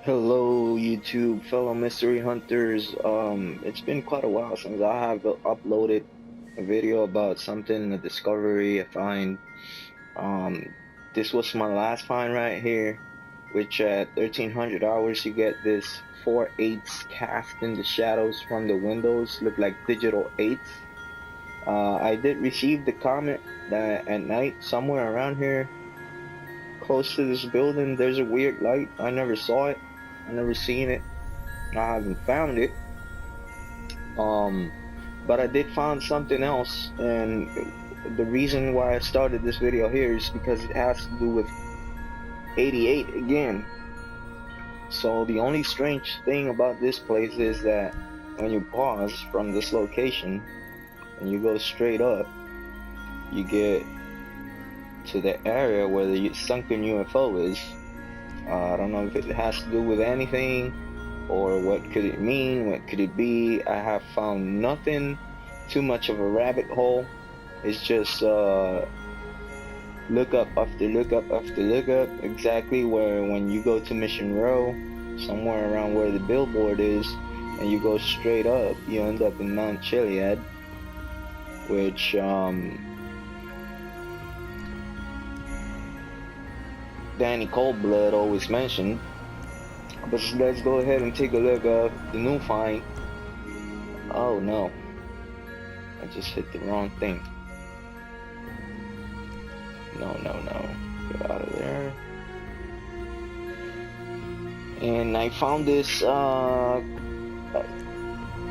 Hello YouTube fellow mystery hunters. It's been quite a while since I have uploaded a video about something, a discovery, a find. Um, this was my last find right here, which at 1300 hours you get this 4/8 cast in the shadows from the windows, look like digital eights. I did receive the comment that at night somewhere around here, close to this building, there's a weird light. I never saw it. I never seen it. I haven't found it. Um, but I did find something else, and the reason why I started this video here is because it has to do with 88 again. So the only strange thing about this place is that when you pause from this location and you go straight up, you get to the area where the sunken UFO is. I don't know if it has to do with anything, or what could it mean, what could it be. I have found nothing too much of a rabbit hole. It's just look up after look up after look up, exactly where when you go to Mission Row, somewhere around where the billboard is, and you go straight up, you end up in Mount Chiliad, which Danny Coldblood always mentioned. But let's go ahead and take a look at the new find. Oh no, I just hit the wrong thing. No, get out of there. And I found this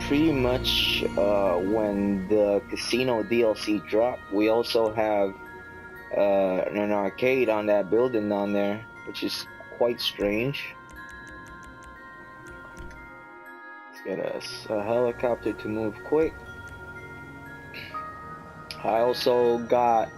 pretty much when the casino DLC dropped. We also have an arcade on that building down there, which is quite strange. Get us a helicopter to move quick. I also got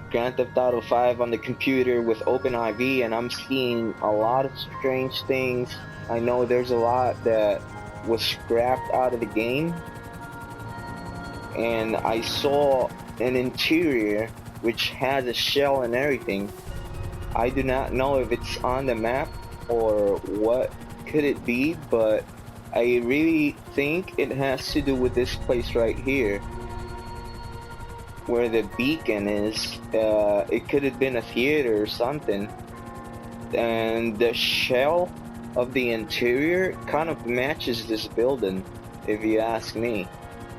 Grand Theft Auto 5 on the computer with OpenIV, and I'm seeing a lot of strange things. I know there's a lot that was scrapped out of the game, and I saw an interior which has a shell and everything. I do not know if it's on the map or what could it be, but I really think it has to do with this place right here, where the beacon is. It could have been a theater or something, and the shell of the interior kind of matches this building, if you ask me.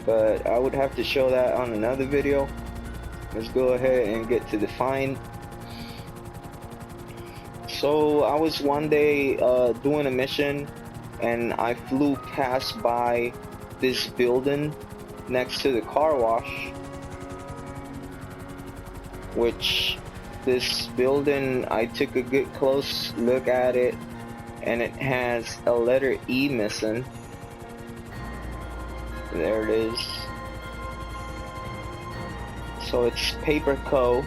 But I would have to show that on another video. Let's go ahead and get to the find. So I was one day doing a mission, and I flew past by this building next to the car wash, which this building, I took a good close look at it, and it has a letter E missing. There it is. So it's Paper Co,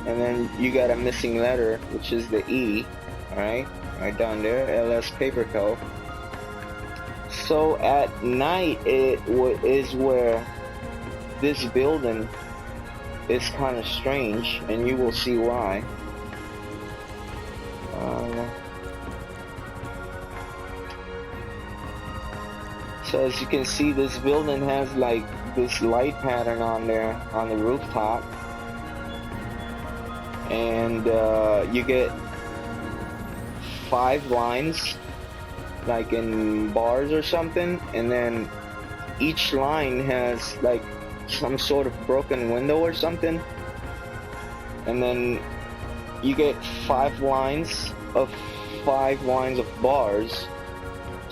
and then you got a missing letter, which is the E. Alright, right down there, LS Paper Co. So at night it is where this building is kind of strange, and you will see why. So as you can see, this building has like this light pattern on there on the rooftop, and you get 5 lines like in bars or something, and then each line has like some sort of broken window or something, and then you get 5 lines of bars.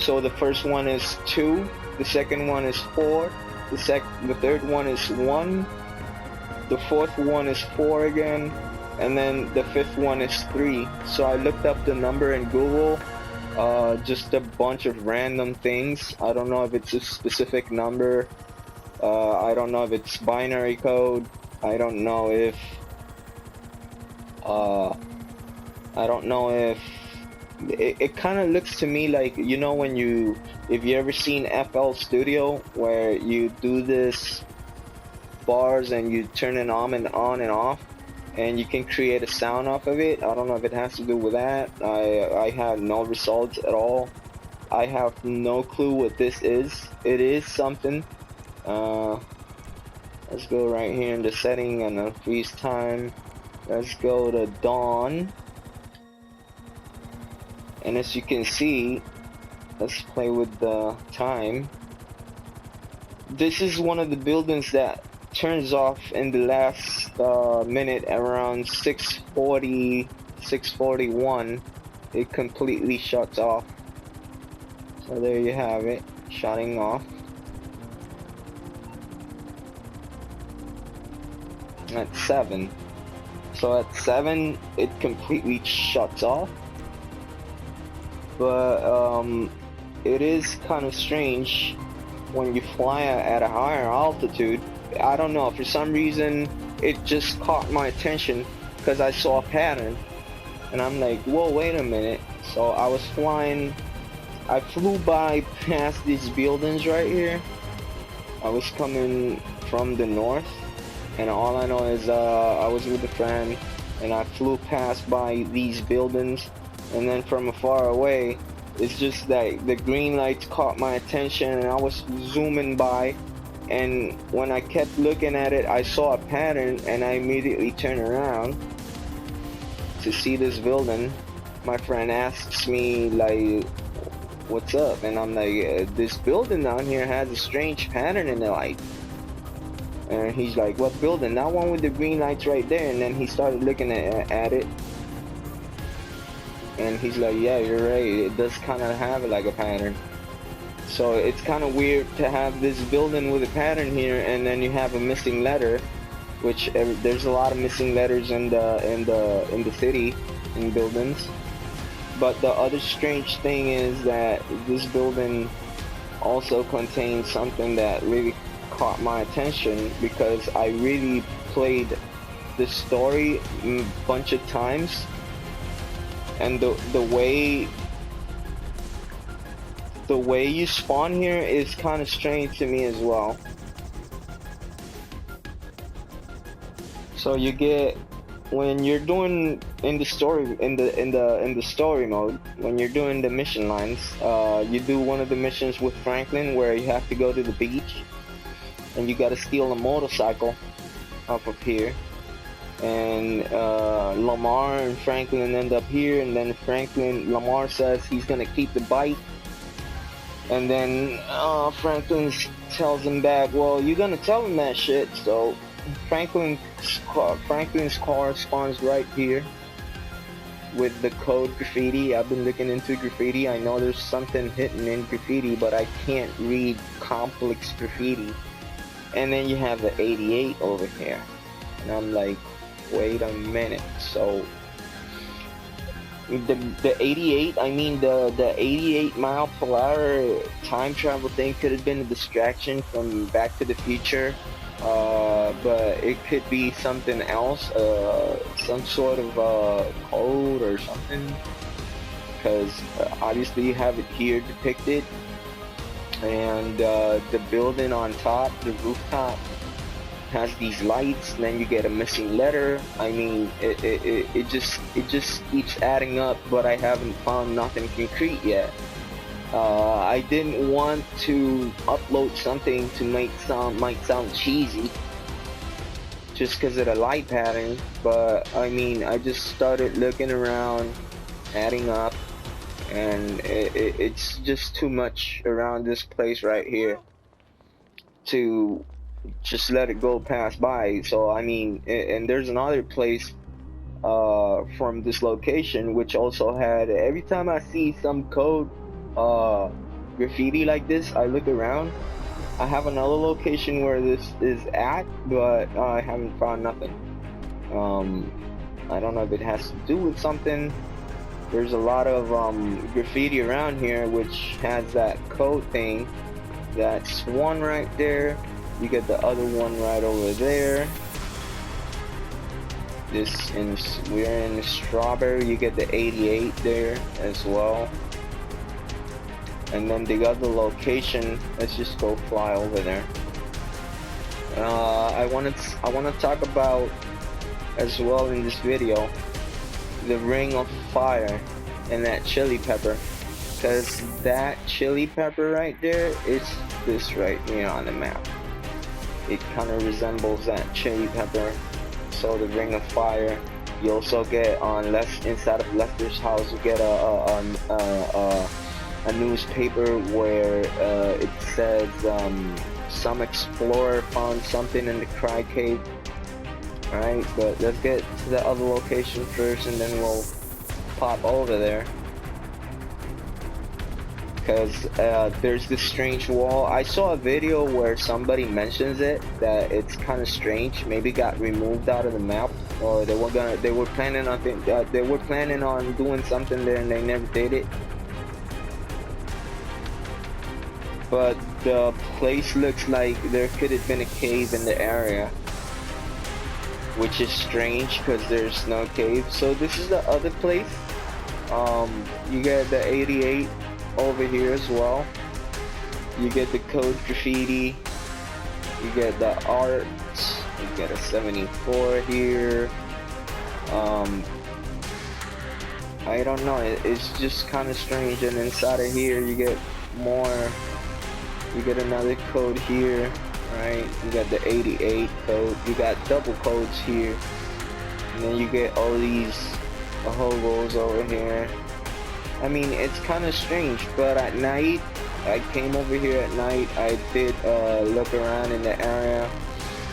So the first one is 2, the second one is 4, the third one is 1, the fourth one is 4 again, and then the fifth one is 3. So I looked up the number in Google, just a bunch of random things. I don't know if it's a specific number. I don't know if it's binary code. I don't know if it kind of looks to me like, you know, when if you ever seen FL Studio, where you do this bars and you turn it on and off, and you can create a sound off of it. I don't know if it has to do with that. I have no results at all. I have no clue what this is. It is something. Let's go right here in the setting and freeze time. Let's go to dawn. And as you can see, let's play with the time. This is one of the buildings that turns off in the last minute around 6:40, 6:41. It completely shuts off. So there you have it, shutting off. At 7. So at 7, it completely shuts off. But it is kind of strange when you fly at a higher altitude. I don't know, for some reason it just caught my attention because I saw a pattern, and I'm like, whoa, wait a minute. So I was flying, I flew by past these buildings right here. I was coming from the north, and all I know is I was with a friend, and I flew past by these buildings, and then from afar away, it's just that the green lights caught my attention, and I was zooming by, and when I kept looking at it, I saw a pattern, and I immediately turned around to see this building. My friend asks me, like, what's up? And I'm like, this building down here has a strange pattern in the light. And he's like, what building? That one with the green lights right there. And then he started looking at it, and he's like, yeah, you're right, it does kind of have like a pattern. So it's kind of weird to have this building with a pattern here, and then you have a missing letter, which there's a lot of missing letters in the city, in buildings. But the other strange thing is that this building also contains something that really caught my attention, because I really played the story a bunch of times, and the way you spawn here is kind of strange to me as well. So you get, when you're doing in the story, in the story mode, when you're doing the mission lines, you do one of the missions with Franklin where you have to go to the beach, and you got to steal a motorcycle off of here. And Lamar and Franklin end up here, and then Lamar says he's gonna keep the bike, and then Franklin tells him back, well, you're gonna tell him that shit. So Franklin's car spawns right here with the code graffiti. I've been looking into graffiti. I know there's something hidden in graffiti, but I can't read complex graffiti. And then you have the 88 over here, and I'm like, wait a minute. So the 88, I mean the 88 mile per hour time travel thing could have been a distraction from Back to the Future, but it could be something else, some sort of code or something, because obviously you have it here depicted, and the building on top, the rooftop, has these lights, and then you get a missing letter. I mean, it just keeps adding up, but I haven't found nothing concrete yet. I didn't want to upload something to might sound cheesy just because of the light pattern, but I mean, I just started looking around, adding up, and it's just too much around this place right here to just let it go pass by. So I mean, and there's another place from this location which also had, every time I see some code graffiti like this, I look around. I have another location where this is at, but I haven't found nothing. I don't know if it has to do with something. There's a lot of graffiti around here which has that code thing. That's one right there. You get the other one right over there. We're in Strawberry. You get the 88 there as well. And then the other location, let's just go fly over there. I want to talk about as well in this video, the ring of fire and that chili pepper, because that chili pepper right there is this right here on the map. It kind of resembles that chili pepper. So the ring of fire. You also get on inside of Lester's house, you get a newspaper where it says some explorer found something in the Cry Cave. Alright, but let's get to the other location first and then we'll pop over there. Because there's this strange wall. I saw a video where somebody mentions it, that it's kind of strange. Maybe got removed out of the map, or they were planning on doing something there and they never did it. But the place looks like there could have been a cave in the area, which is strange because there's no cave. So this is the other place. You get the 88 over here as well. You get the code graffiti, you get the art, you get a 74 here. I don't know, it's just kind of strange. And inside of here you get more, you get another code here, right? You got the 88 code, you got double codes here, and then you get all these hobos over here. I mean, it's kind of strange, but at night, I came over here at night, I did look around in the area.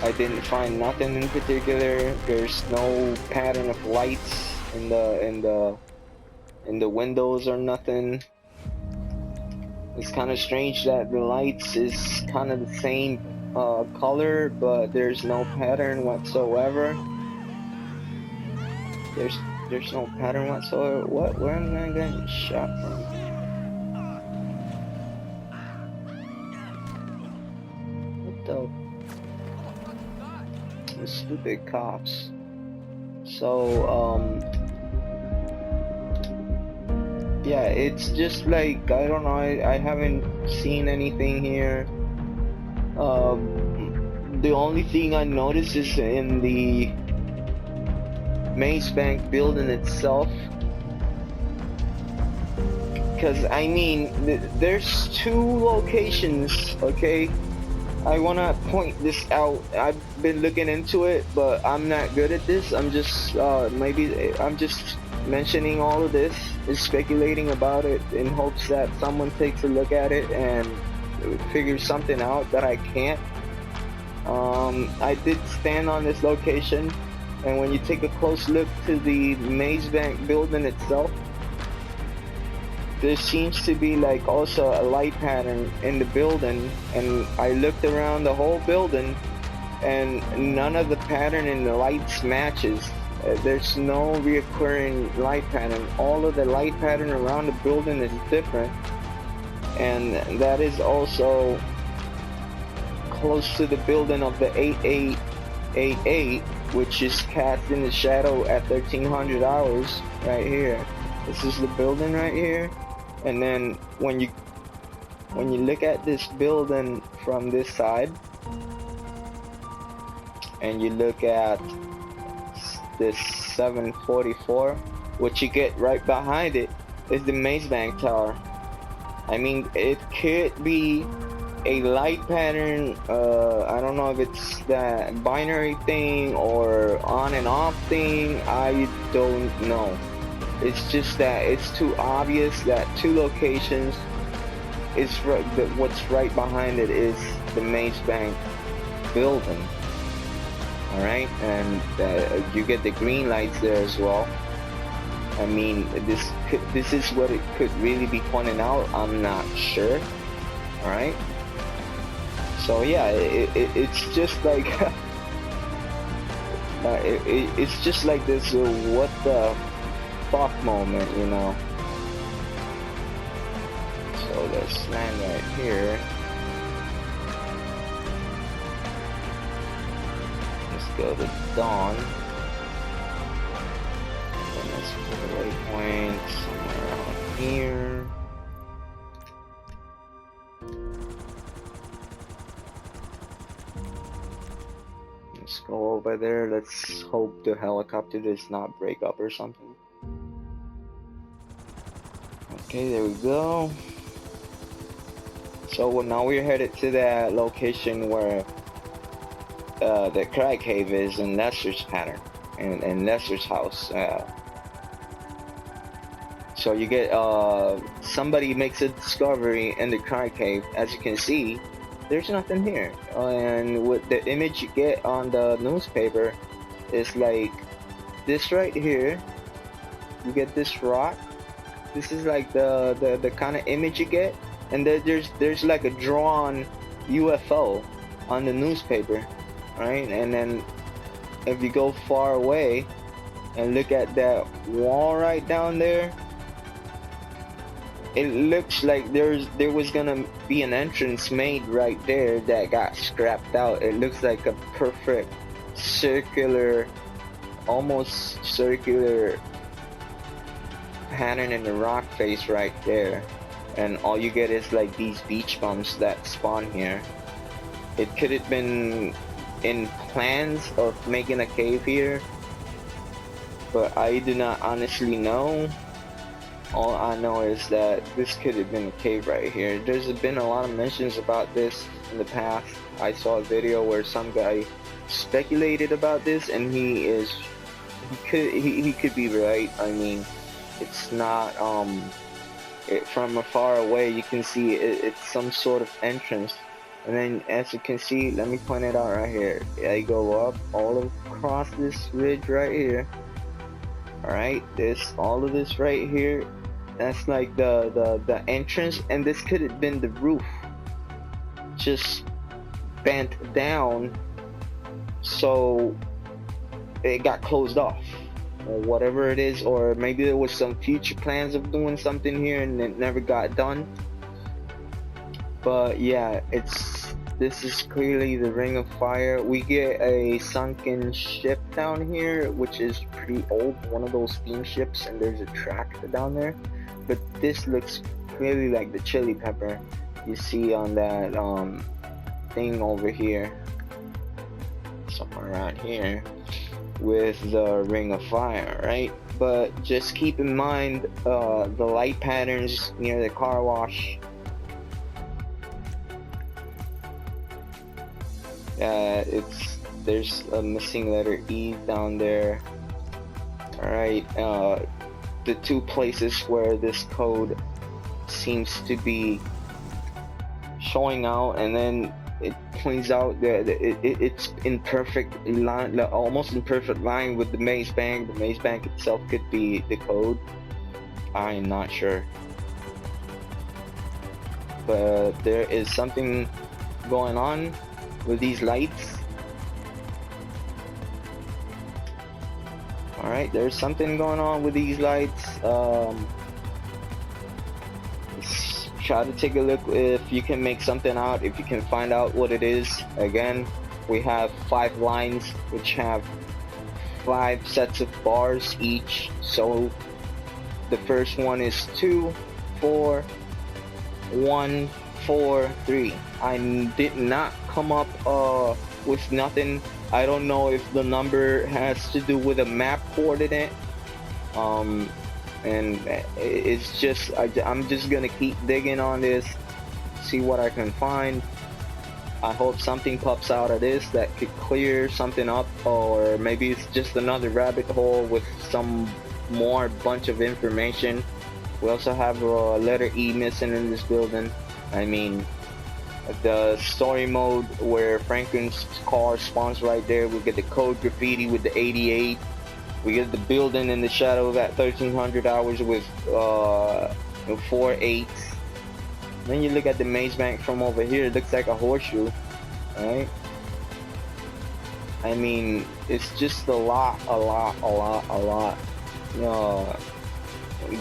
I didn't find nothing in particular. There's no pattern of lights in the windows or nothing. It's kind of strange that the lights is kind of the same color, but there's no pattern whatsoever. There's no pattern whatsoever. Where am I getting shot from? What the stupid cops. So yeah, it's just like, I don't know, I haven't seen anything here. The only thing I noticed is in the Maze Bank building itself, because I mean there's two locations. Okay, I want to point this out. I've been looking into it, but I'm not good at this. I'm just I'm just mentioning all of this, is speculating about it in hopes that someone takes a look at it and figures something out that I can't. I did stand on this location, and when you take a close look to the Maze Bank building itself, there seems to be like also a light pattern in the building, and I looked around the whole building and none of the pattern in the lights matches. There's no reoccurring light pattern. All of the light pattern around the building is different, and that is also close to the building of the 8888, which is cast in the shadow at 1300 hours right here. This is the building right here, and then when you look at this building from this side and you look at this 744, what you get right behind it is the Maze Bank Tower. I mean, it could be a light pattern. I don't know if it's that binary thing or on and off thing. I don't know. It's just that it's too obvious that two locations is what's right behind it is the Maze Bank building. All right, and you get the green lights there as well. I mean, this is what it could really be pointing out. I'm not sure. All right. So yeah, it's just like it's just like this what the fuck moment, you know. So let's land right here. Let's go to dawn. And let's put a waypoint somewhere around here. Let's go over there. Let's hope the helicopter does not break up or something. Okay, there we go. So now we're headed to that location where the crack cave is in Nestor's pattern, in Nestor's house. So you get somebody makes a discovery in the crack cave. As you can see, there's nothing here, and with the image you get on the newspaper is like this right here. You get this rock. This is like the kind of image you get, and there's like a drawn UFO on the newspaper, right? And then if you go far away and look at that wall right down there, it looks like there was gonna be an entrance made right there that got scrapped out. It looks like a perfect circular, almost circular pattern in the rock face right there, and all you get is like these beach bums that spawn here. It could have been in plans of making a cave here, but I do not honestly know. All I know is that this could have been a cave right here. There's been a lot of mentions about this in the past. I saw a video where some guy speculated about this, and he could be right. I mean, it's not from afar away you can see it's some sort of entrance, and then as you can see, let me point it out right here. I go up all across this ridge right here. Alright, all of this right here, that's like the entrance, and this could have been the roof just bent down, so it got closed off or whatever it is, or maybe there was some future plans of doing something here and it never got done. But yeah, this is clearly the Ring of Fire. We get a sunken ship down here, which is pretty old, one of those steamships, and there's a track down there. But this looks clearly like the chili pepper you see on that thing over here, somewhere around here, with the Ring of Fire, right? But just keep in mind the light patterns near the car wash. There's a missing letter E down there. Alright, the two places where this code seems to be showing out, and then it points out that it's in perfect line, almost in perfect line with the maze bank. The maze bank itself could be the code. I'm not sure, but there is something going on with these lights. Alright, there's something going on with these lights. Let's try to take a look if you can make something out, if you can find out what it is. Again, we have 5 lines which have 5 sets of bars each. So the first one is 2, 4, 1, 4, 3. I did not come up with nothing. I don't know if the number has to do with a map coordinate, and it's just I'm just gonna keep digging on this, see what I can find. I hope something pops out of this that could clear something up, or maybe it's just another rabbit hole with some more bunch of information. We also have a letter E missing in this building. I mean, the story mode where Franklin's car spawns right there. We get the code graffiti with the 88. We get the building in the shadow of that 1300 hours with 4 8s. Then you look at the maze bank from over here. It looks like a horseshoe, right? I mean, it's just a lot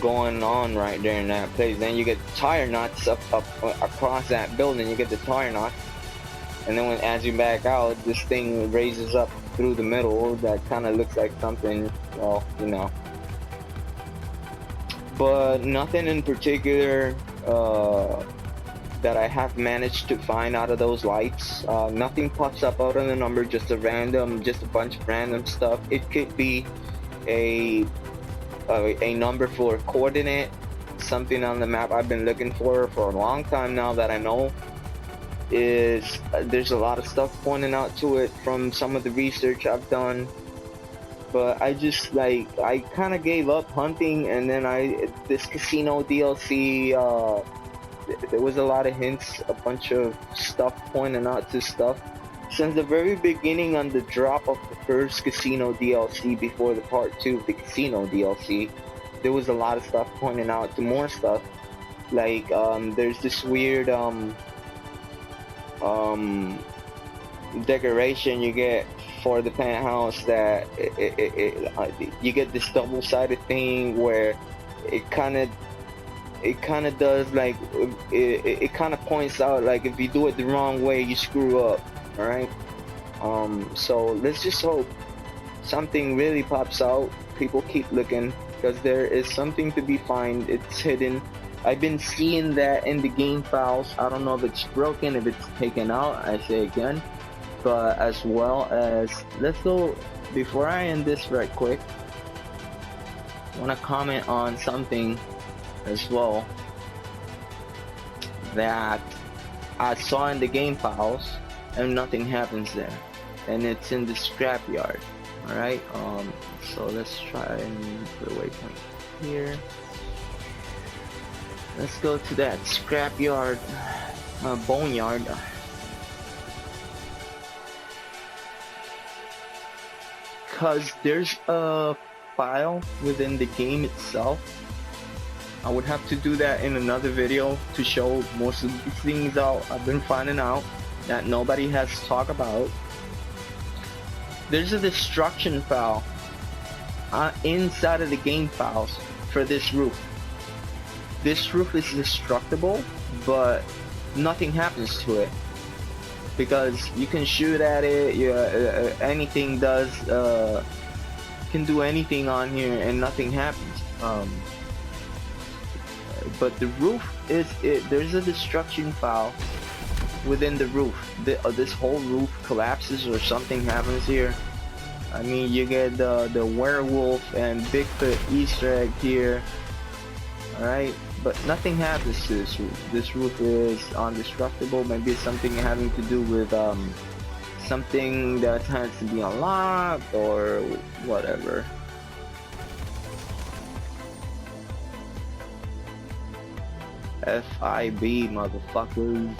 going on right there in that place. Then you get tire knots up across that building. You get the tire knots, and then as you back out, this thing raises up through the middle. That kind of looks like something, well, you know, but nothing in particular that I have managed to find out of those lights. Nothing pops up out of the number, just a bunch of random stuff. It could be a number for a coordinate, something on the map I've been looking for a long time now that I know is there's a lot of stuff pointing out to it from some of the research I've done. But I just I kind of gave up hunting, and then this casino DLC, there was a lot of hints, a bunch of stuff pointing out to stuff. Since the very beginning on the drop of the first casino DLC before the part 2 of the casino DLC, there was a lot of stuff pointing out to more stuff. Like, there's this weird, decoration you get for the penthouse that you get this double-sided thing where it kind of does like it kind of points out like if you do it the wrong way you screw up. All right, so let's just hope something really pops out. People keep looking because there is something to be found. It's hidden. I've been seeing that in the game files. I don't know if it's broken, if it's taken out, I say again. But as well as, let's go, before I end this right quick, I want to comment on something as well that I saw in the game files and nothing happens there, and it's in the scrapyard. Alright, so let's try and put a waypoint here. Let's go to that scrapyard, boneyard. Because there's a file within the game itself. I would have to do that in another video to show most of these things out I've been finding out that nobody has talked about. There's a destruction file inside of the game files for this roof. This roof is destructible, but nothing happens to it because you can shoot at it. Anything does can do anything on here and nothing happens. But the roof there's a destruction file within the roof. This whole roof collapses or something happens here. I mean, you get the werewolf and Bigfoot Easter egg here. Alright, but nothing happens to this roof. This roof is indestructible. Maybe it's something having to do with something that has to be unlocked or whatever. FIB, motherfuckers.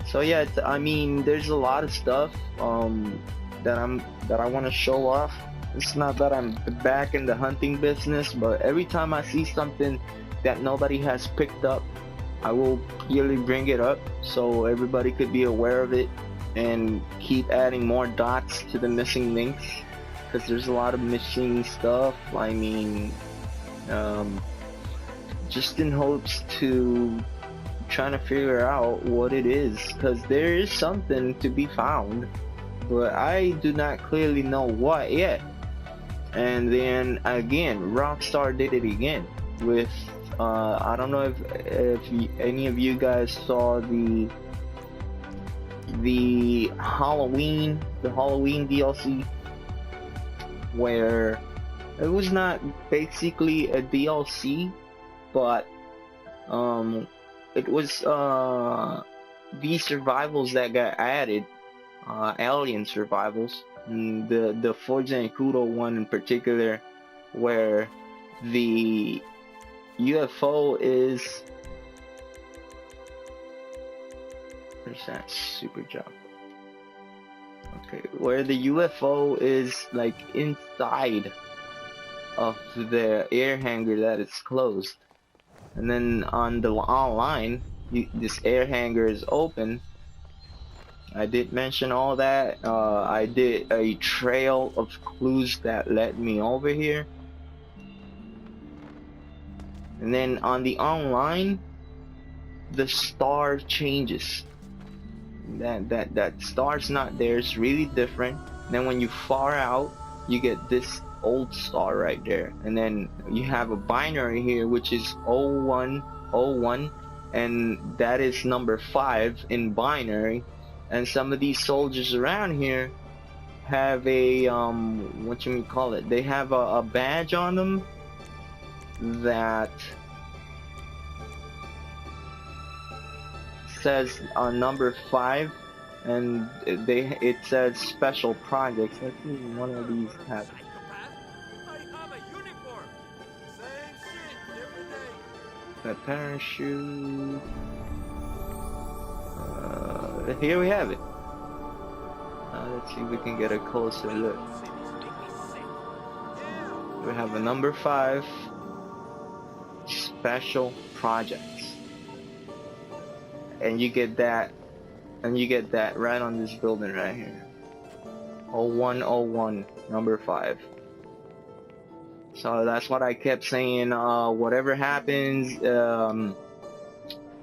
So yeah, I mean, there's a lot of stuff that I want to show off. It's not that I'm back in the hunting business, but every time I see something that nobody has picked up, I will clearly bring it up so everybody could be aware of it and keep adding more dots to the missing links, because there's a lot of missing stuff. I mean, just in hopes to trying to figure out what it is, because there is something to be found, but I do not clearly know what yet. And then again, Rockstar did it again with I don't know if any of you guys saw the Halloween DLC, where it was not basically a DLC, but it was these survivals that got added, alien survivals. The Forza and Kudo one in particular, where the UFO is, where's that super job? Okay, where the UFO is like inside of the air hangar that is closed, and then on the online, this air hangar is open. I did mention all that. I did a trail of clues that led me over here. And then on the online, the star changes. That star's not there. It's really different. And then when you far out, you get this old star right there. And then you have a binary here, which is 0101. and that is number 5 in binary. And some of these soldiers around here have a what you call it, they have a badge on them that says number 5, and it says special projects. Let's see, one of these have a parachute. Here we have it. Let's see if we can get a closer look. We have a number 5 special projects, and you get that right on this building right here. 0101 number 5. So that's what I kept saying, whatever happens,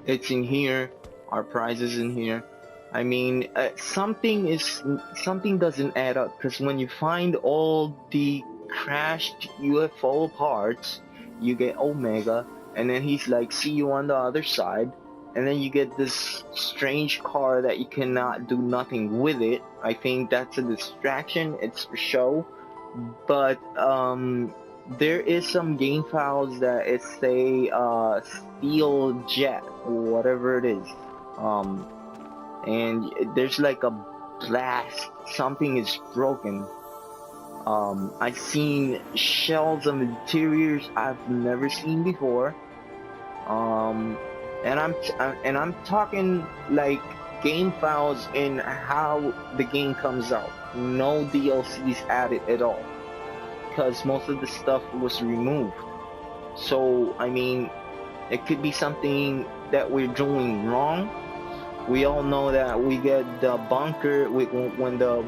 it's in here. Our prize is in here. I mean, something doesn't add up, because when you find all the crashed UFO parts, you get Omega, and then he's like, see you on the other side, and then you get this strange car that you cannot do nothing with it. I think that's a distraction, it's for show, but there is some game files that it say steel jet, whatever it is, and there's like a blast, something is broken. I've seen shells of interiors I've never seen before, and I'm talking like game files in how the game comes out, no DLCs added at all, because most of the stuff was removed. So I mean, it could be something that we're doing wrong. We all know that we get the bunker when the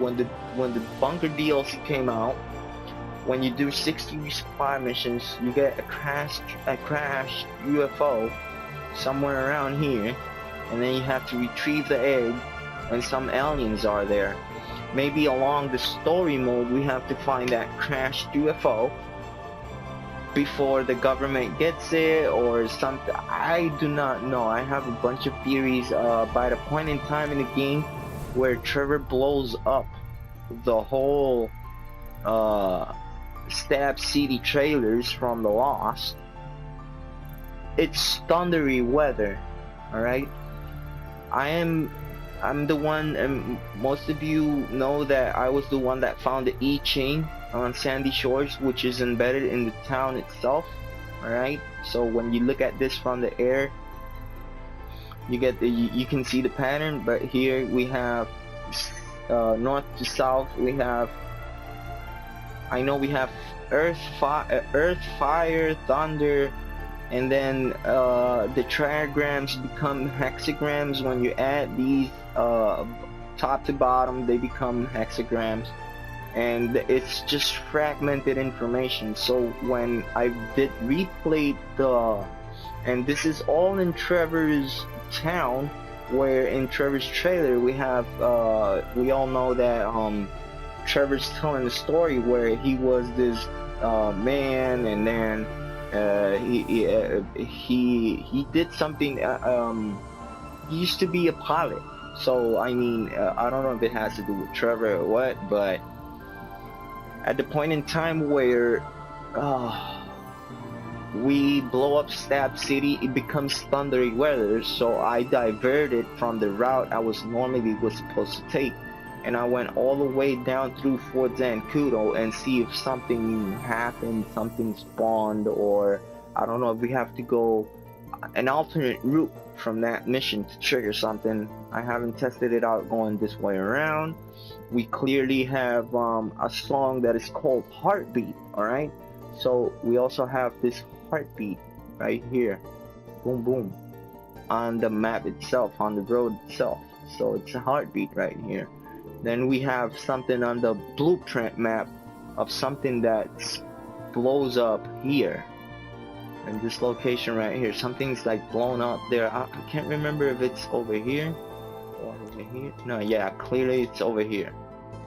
bunker DLC came out. When you do 60 resupply missions, you get a crashed UFO somewhere around here, and then you have to retrieve the egg, and some aliens are there. Maybe along the story mode, we have to find that crashed UFO before the government gets it or something. I do not know. I have a bunch of theories. By the point in time in the game where Trevor blows up the whole Stab City trailers from the Lost, it's thundery weather. Alright, I'm the one, and most of you know that I was the one that found the E-chain on Sandy Shores, which is embedded in the town itself. Alright, so when you look at this from the air, you get you can see the pattern. But here we have north to south, we have, I know we have earth, fire, thunder, and then the trigrams become hexagrams. When you add these top to bottom, they become hexagrams, and it's just fragmented information. So when I did replay and this is all in Trevor's town, where in Trevor's trailer we have we all know that Trevor's telling the story where he was this man, and then he did something. He used to be a pilot. So I mean, I don't know if it has to do with Trevor or what, but at the point in time where we blow up Stab City, it becomes thundery weather. So I diverted from the route I was supposed to take, and I went all the way down through Fort Zancudo and see if something happened, something spawned, or I don't know if we have to go an alternate route from that mission to trigger something. I haven't tested it out going this way around. We clearly have a song that is called Heartbeat. Alright, so we also have this heartbeat right here, boom boom, on the map itself, on the road itself. So it's a heartbeat right here. Then we have something on the blueprint map of something that blows up here in this location right here. Something's like blown up there. I can't remember if it's over here or over here. No, yeah, clearly it's over here,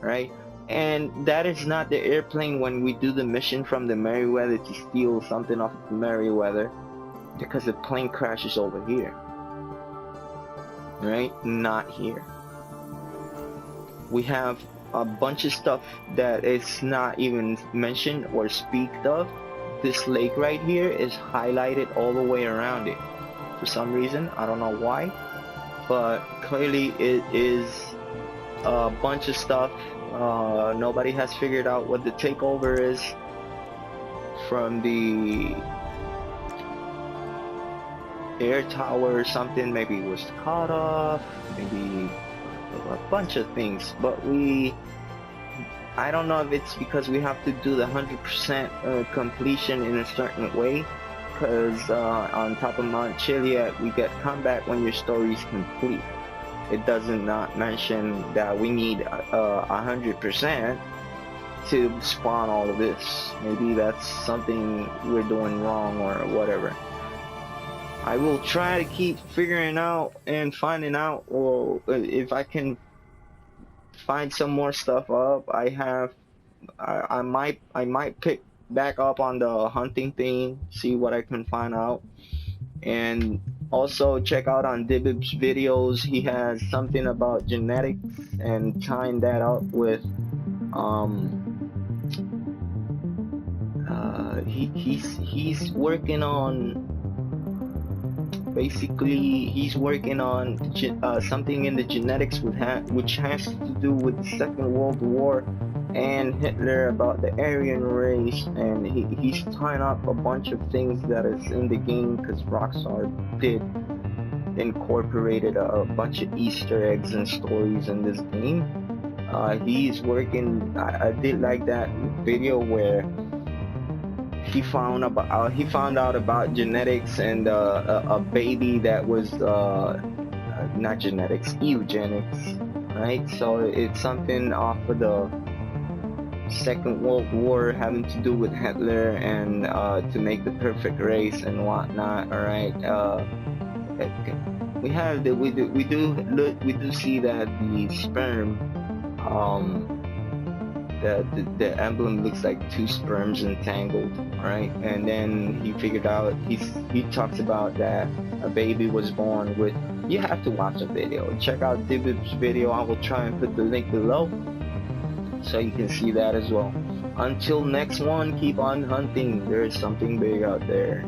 right? And that is not the airplane when we do the mission from the Merryweather to steal something off of the Merryweather, because the plane crashes over here. right? Not here. We have a bunch of stuff that is not even mentioned or speaked of. This lake right here is highlighted all the way around it. For some reason, I don't know why, but clearly it is a bunch of stuff. Nobody has figured out what the takeover is from the air tower or something. Maybe it was cut off, maybe a bunch of things, but I don't know if it's because we have to do the 100% completion in a certain way, because on top of Mount Chiliad we get combat when your story is complete. It doesn't not mention that we need 100% to spawn all of this. Maybe that's something we're doing wrong or whatever. I will try to keep figuring out and finding out, well, if I can find some more stuff up. I might pick back up on the hunting thing, see what I can find out, and also check out on Dibs videos. He has something about genetics and tying that up with he's working on, basically he's working on something in the genetics which has to do with the Second World War and Hitler, about the Aryan race, and he's tying up a bunch of things that is in the game, because Rockstar did incorporated a bunch of Easter eggs and stories in this game. He's working, I did like that video where he found out about genetics and a baby that was not genetics, eugenics, right? So it's something off of the Second World War, having to do with Hitler and to make the perfect race and whatnot. All right, we do see that the sperm, the emblem looks like two sperms entangled, right? And then he figured out, he talks about that a baby was born with. You have to watch the video. Check out Dibs' video. I will try and put the link below so you can see that as well. Until next one, keep on hunting. There is something big out there.